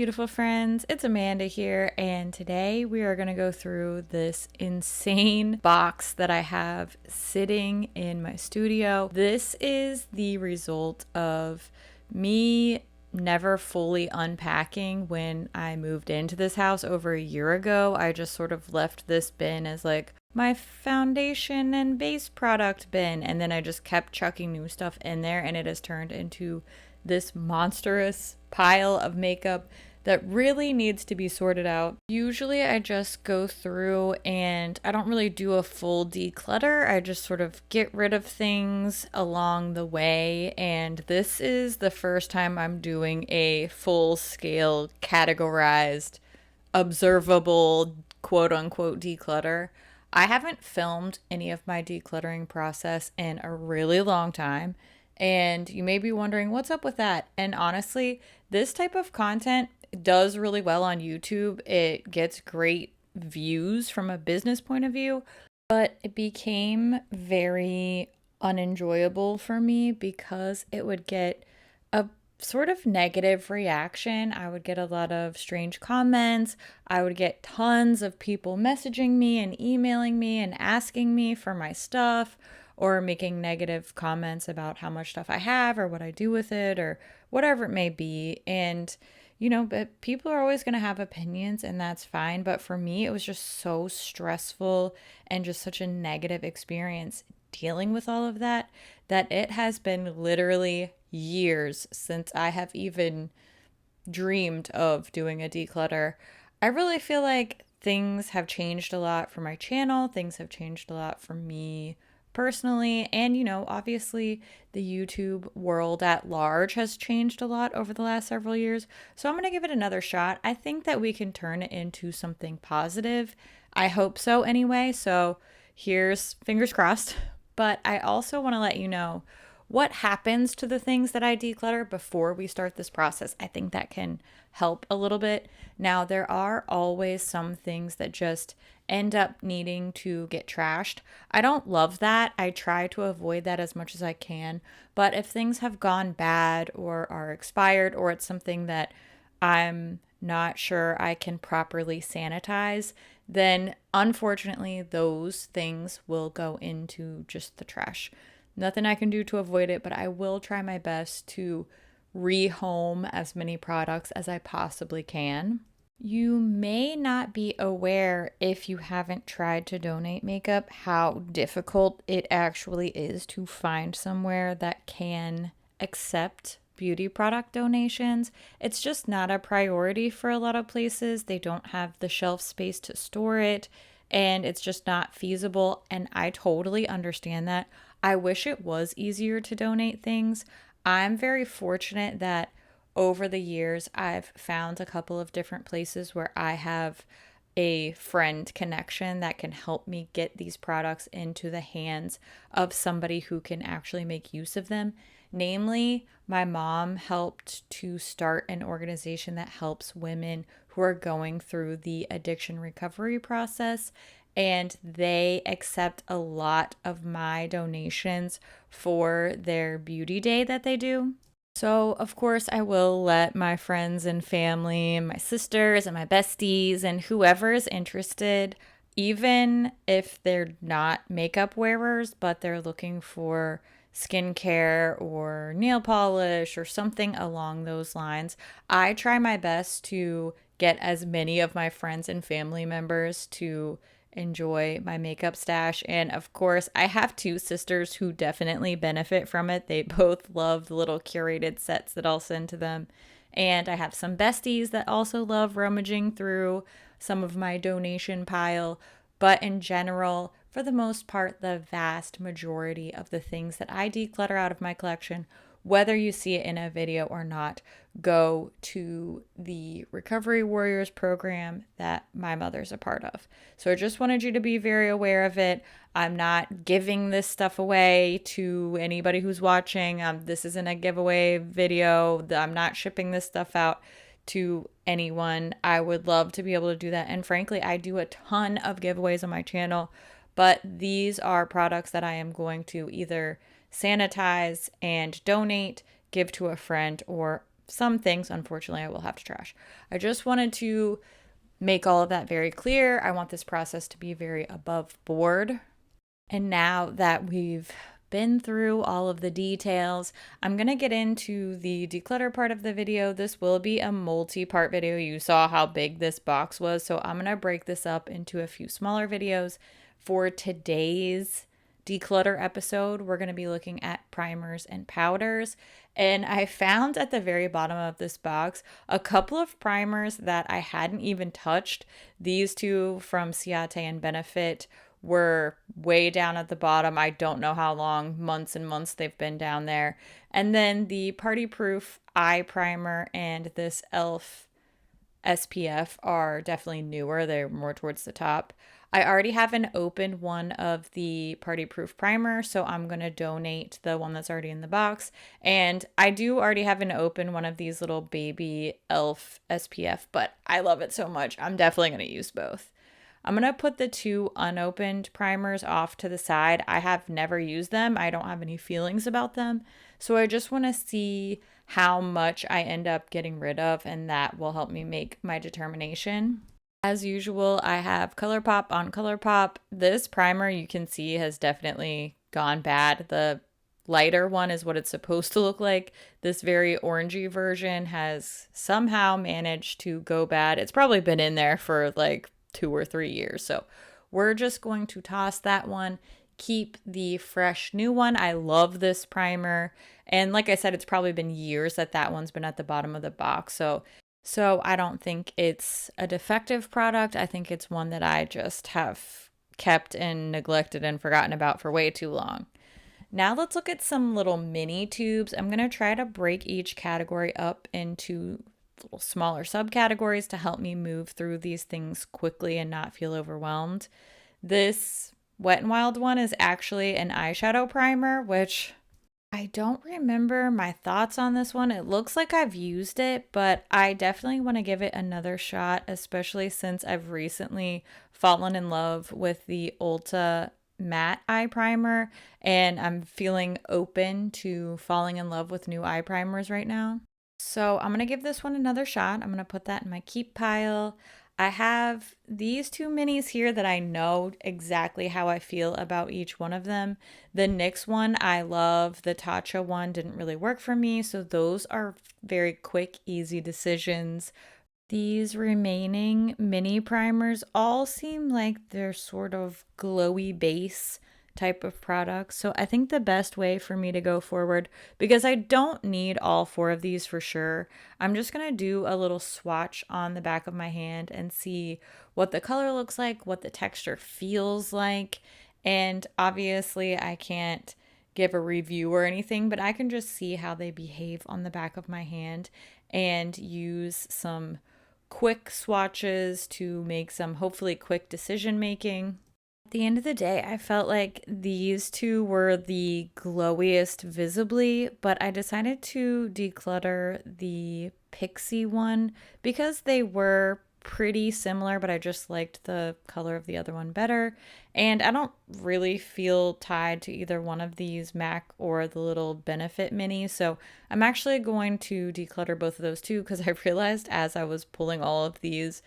beautiful friends? It's Amanda here, and today we are going to go through this insane box that I have sitting in my studio. This is the result of me never fully unpacking when I moved into this house over a year ago. I just sort of left this bin as like my foundation and base product bin, and then I just kept chucking new stuff in there, and it has turned into this monstrous pile of makeup that really needs to be sorted out. Usually I just go through and I don't really do a full declutter. I just sort of get rid of things along the way, and this is the first time I'm doing a full scale categorized observable quote unquote declutter. I haven't filmed any of my decluttering process in a really long time. And you may be wondering, what's up with that? And honestly, this type of content does really well on YouTube. It gets great views from a business point of view, but it became very unenjoyable for me because it would get a sort of negative reaction. I would get a lot of strange comments. I would get tons of people messaging me and emailing me and asking me for my stuff, or making negative comments about how much stuff I have or what I do with it or whatever it may be. And, but people are always going to have opinions, and that's fine. But for me, it was just so stressful and just such a negative experience dealing with all of that, that it has been literally years since I have even dreamed of doing a declutter. I really feel like things have changed a lot for my channel. Things have changed a lot for me personally, and obviously the YouTube world at large has changed a lot over the last several years. So I'm going to give it another shot. I think that we can turn it into something positive. I hope so anyway. So here's fingers crossed. But I also want to let you know what happens to the things that I declutter before we start this process. I think that can help a little bit. Now, there are always some things that just end up needing to get trashed. I don't love that. I try to avoid that as much as I can. But if things have gone bad or are expired, or it's something that I'm not sure I can properly sanitize, then unfortunately those things will go into just the trash. Nothing I can do to avoid it, but I will try my best to rehome as many products as I possibly can. You may not be aware, if you haven't tried to donate makeup, how difficult it actually is to find somewhere that can accept beauty product donations. It's just not a priority for a lot of places. They don't have the shelf space to store it, and it's just not feasible. And I totally understand that. I wish it was easier to donate things. I'm very fortunate that over the years, I've found a couple of different places where I have a friend connection that can help me get these products into the hands of somebody who can actually make use of them. Namely, my mom helped to start an organization that helps women who are going through the addiction recovery process, and they accept a lot of my donations for their beauty day that they do. So, of course, I will let my friends and family and my sisters and my besties and whoever is interested, even if they're not makeup wearers, but they're looking for skincare or nail polish or something along those lines, I try my best to get as many of my friends and family members to enjoy my makeup stash. And of course, I have two sisters who definitely benefit from it. They both love the little curated sets that I'll send to them. And I have some besties that also love rummaging through some of my donation pile. But in general, for the most part, the vast majority of the things that I declutter out of my collection, whether you see it in a video or not, go to the Recovery Warriors program that my mother's a part of. So I just wanted you to be very aware of it. I'm not giving this stuff away to anybody who's watching. This isn't a giveaway video. I'm not shipping this stuff out to anyone. I would love to be able to do that. And frankly, I do a ton of giveaways on my channel, but these are products that I am going to either sanitize and donate, give to a friend, or some things, unfortunately, I will have to trash. I just wanted to make all of that very clear. I want this process to be very above board. And now that we've been through all of the details, I'm going to get into the declutter part of the video. This will be a multi-part video. You saw how big this box was, so I'm going to break this up into a few smaller videos. For today's declutter episode, we're going to be looking at primers and powders. And I found at the very bottom of this box a couple of primers that I hadn't even touched. These two from Ciate and Benefit were way down at the bottom. I don't know how long, months and months they've been down there. And then the Party Proof Eye Primer and this e.l.f. SPF are definitely newer. They're more towards the top. I already have an open one of the Party Proof Primer, so I'm going to donate the one that's already in the box. And I do already have an open one of these little baby e.l.f. SPF, but I love it so much. I'm definitely going to use both. I'm going to put the two unopened primers off to the side. I have never used them. I don't have any feelings about them. So I just want to see how much I end up getting rid of, and that will help me make my determination. As usual, I have ColourPop on ColourPop. This primer, you can see, has definitely gone bad. The lighter one is what it's supposed to look like. This very orangey version has somehow managed to go bad. It's probably been in there for like 2 or 3 years. So we're just going to toss that one, keep the fresh new one. I love this primer. And like I said, it's probably been years that that one's been at the bottom of the box. So I don't think it's a defective product. I think it's one that I just have kept and neglected and forgotten about for way too long. Now let's look at some little mini tubes. I'm going to try to break each category up into little smaller subcategories to help me move through these things quickly and not feel overwhelmed. This Wet n Wild one is actually an eyeshadow primer, which I don't remember my thoughts on this one. It looks like I've used it, but I definitely want to give it another shot, especially since I've recently fallen in love with the Ulta matte eye primer, and I'm feeling open to falling in love with new eye primers right now. So I'm going to give this one another shot. I'm going to put that in my keep pile. I have these two minis here that I know exactly how I feel about each one of them. The NYX one I love. The Tatcha one didn't really work for me. So those are very quick, easy decisions. These remaining mini primers all seem like they're sort of glowy base type of products. So I think the best way for me to go forward, because I don't need all 4 of these for sure, I'm just going to do a little swatch on the back of my hand and see what the color looks like, what the texture feels like. And obviously I can't give a review or anything, but I can just see how they behave on the back of my hand and use some quick swatches to make some hopefully quick decision making. At the end of the day, I felt like these two were the glowiest visibly, but I decided to declutter the Pixie one because they were pretty similar, but I just liked the color of the other one better. And I don't really feel tied to either one of these, MAC or the little Benefit mini. So I'm actually going to declutter both of those too, because I realized as I was pulling all of these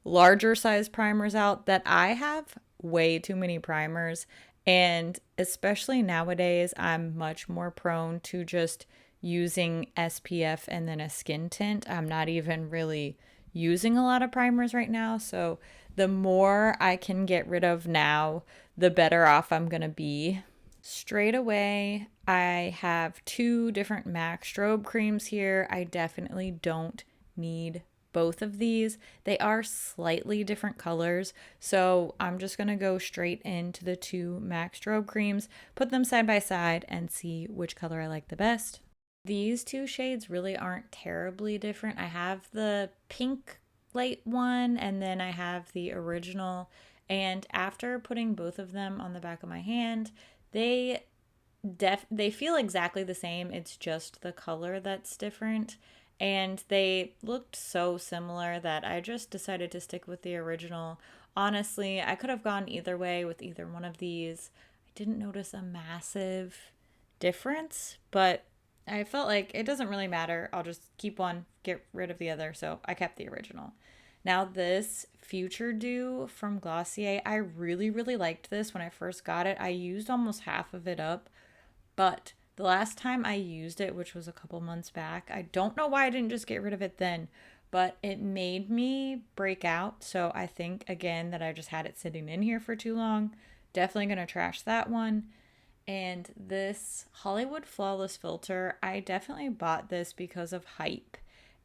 larger size primers out that I have way too many primers. And especially nowadays, I'm much more prone to just using SPF and then a skin tint. I'm not even really using a lot of primers right now. So the more I can get rid of now, the better off I'm going to be. Straight away, I have 2 different MAC strobe creams here. I definitely don't need both of these. They are slightly different colors, so I'm just going to go straight into the 2 MAC strobe creams, put them side by side, and see which color I like the best. These 2 shades really aren't terribly different. I have the pink light one, and then I have the original, and after putting both of them on the back of my hand, they feel exactly the same. It's just the color that's different. And they looked so similar that I just decided to stick with the original. Honestly, I could have gone either way with either one of these. I didn't notice a massive difference, but I felt like it doesn't really matter. I'll just keep one, get rid of the other. So I kept the original. Now, this Future Dew from Glossier, I really, really liked this when I first got it. I used almost half of it up, but the last time I used it, which was a couple months back, I don't know why I didn't just get rid of it then, but it made me break out. So I think, again, that I just had it sitting in here for too long. Definitely going to trash that one. And this Hollywood Flawless Filter, I definitely bought this because of hype.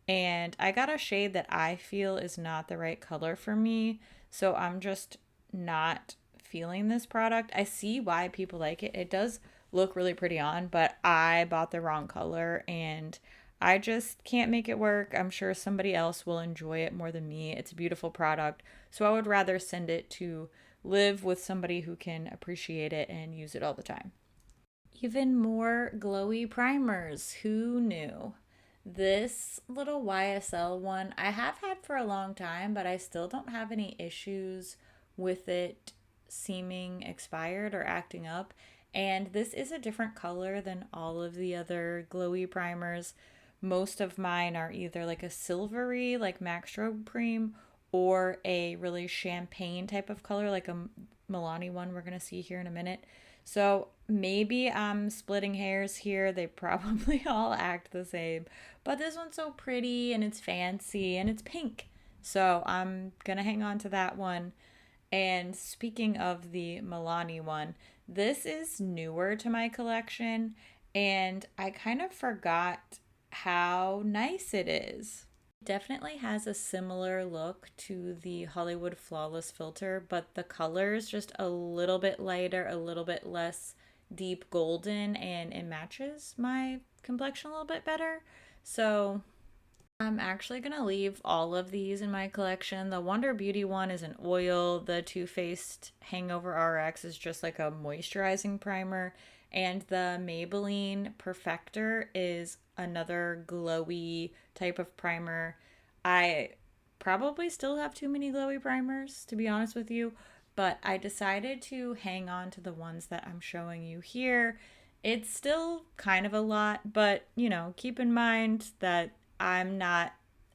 And I got a shade that I feel is not the right color for me. So I'm just not feeling this product. I see why people like it. It does look really pretty on, but I bought the wrong color and I just can't make it work. I'm sure somebody else will enjoy it more than me. It's a beautiful product. So I would rather send it to live with somebody who can appreciate it and use it all the time. Even more glowy primers. Who knew? This little YSL one I have had for a long time, but I still don't have any issues with it seeming expired or acting up. And this is a different color than all of the other glowy primers. Most of mine are either like a silvery, like Max Strobe Cream, or a really champagne type of color, like a Milani one we're going to see here in a minute. So maybe I'm splitting hairs here. They probably all act the same. But this one's so pretty and it's fancy and it's pink. So I'm going to hang on to that one. And speaking of the Milani one, this is newer to my collection and I kind of forgot how nice it is. Definitely has a similar look to the Hollywood Flawless Filter, but the color's just a little bit lighter, a little bit less deep golden, and it matches my complexion a little bit better. So I'm actually going to leave all of these in my collection. The Wonder Beauty one is an oil. The Too Faced Hangover RX is just like a moisturizing primer. And the Maybelline Perfector is another glowy type of primer. I probably still have too many glowy primers, to be honest with you, but I decided to hang on to the ones that I'm showing you here. It's still kind of a lot, but keep in mind that I'm not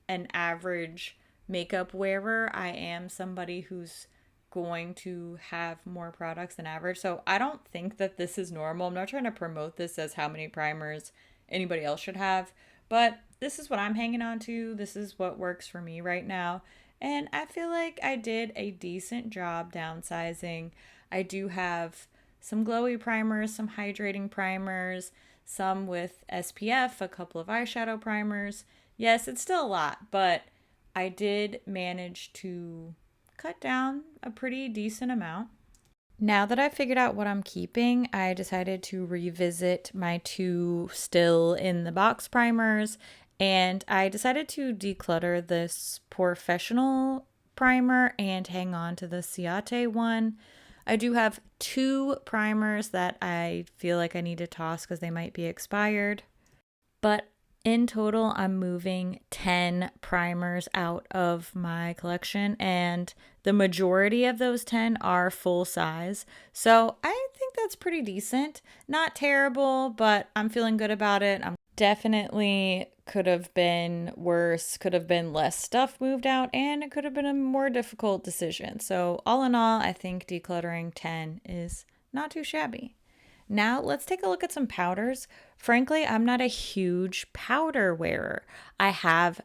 an average makeup wearer. I am somebody who's going to have more products than average. So I don't think that this is normal. I'm not trying to promote this as how many primers anybody else should have, but this is what I'm hanging on to. This is what works for me right now. And I feel like I did a decent job downsizing. I do have some glowy primers, some hydrating primers, some with SPF, a couple of eyeshadow primers. Yes, it's still a lot, but I did manage to cut down a pretty decent amount. Now that I've figured out what I'm keeping, I decided to revisit my two still in the box primers, and I decided to declutter this Professional primer and hang on to the Ciate one. I do have two primers that I feel like I need to toss because they might be expired, but in total, I'm moving 10 primers out of my collection, and the majority of those 10 are full size. So I think that's pretty decent. Not terrible, but I'm feeling good about it. I'm definitely could have been worse, could have been less stuff moved out, and it could have been a more difficult decision. So all in all, I think decluttering 10 is not too shabby. Now let's take a look at some powders. Frankly, I'm not a huge powder wearer. I have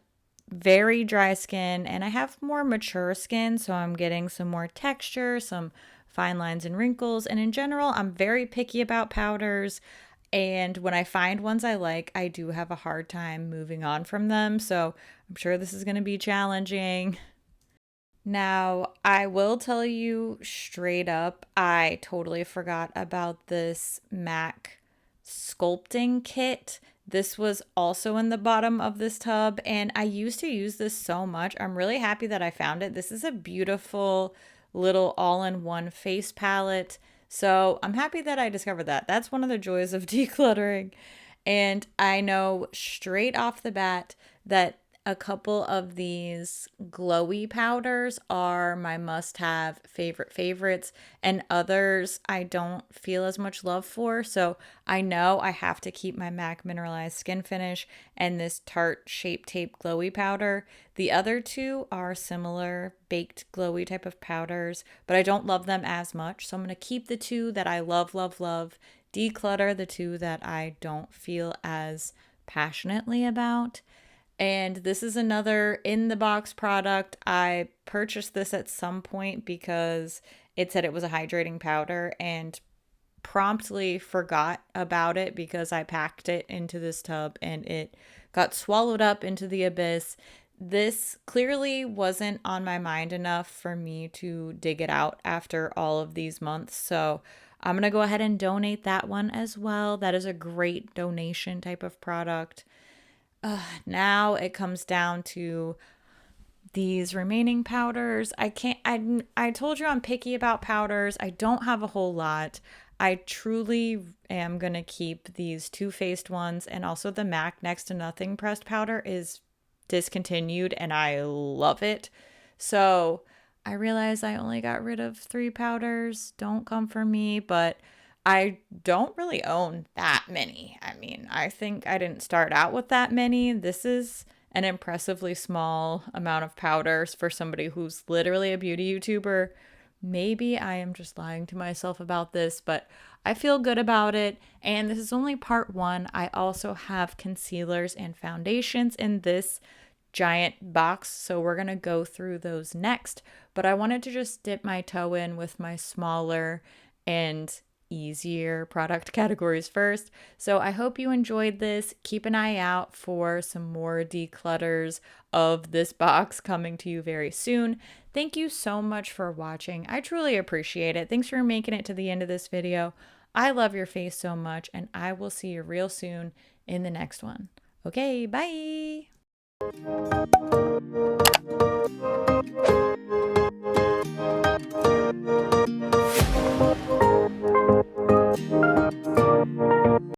very dry skin and I have more mature skin, so I'm getting some more texture, some fine lines and wrinkles. And in general, I'm very picky about powders. And when I find ones I like, I do have a hard time moving on from them. So I'm sure this is going to be challenging. Now, I will tell you straight up, I totally forgot about this MAC sculpting kit. This was also in the bottom of this tub, and I used to use this so much. I'm really happy that I found it. This is a beautiful little all-in-one face palette. So I'm happy that I discovered that. That's one of the joys of decluttering. And I know straight off the bat that a couple of these glowy powders are my must-have favorites, and others I don't feel as much love for. So I know I have to keep my MAC Mineralized Skin Finish and this Tarte Shape Tape Glowy powder. The other two are similar baked glowy type of powders, but I don't love them as much. So I'm going to keep the two that I love, love, love, declutter the two that I don't feel as passionately about. And this is another in the box product. I purchased this at some point because it said it was a hydrating powder and promptly forgot about it because I packed it into this tub and it got swallowed up into the abyss. This clearly wasn't on my mind enough for me to dig it out after all of these months. So I'm going to go ahead and donate that one as well. That is a great donation type of product. Now it comes down to these remaining powders. I told you I'm picky about powders. I don't have a whole lot. I truly am going to keep these Too Faced ones, and also the MAC Next to Nothing pressed powder is discontinued and I love it. So I realize I only got rid of 3 powders. Don't come for me, but I don't really own that many. I mean, I think I didn't start out with that many. This is an impressively small amount of powders for somebody who's literally a beauty YouTuber. Maybe I am just lying to myself about this, but I feel good about it. And this is only part 1. I also have concealers and foundations in this giant box, so we're going to go through those next. But I wanted to just dip my toe in with my smaller and easier product categories first. So I hope you enjoyed this. Keep an eye out for some more declutters of this box coming to you very soon. Thank you so much for watching. I truly appreciate it. Thanks for making it to the end of this video. I love your face so much, and I will see you real soon in the next one. Okay, bye.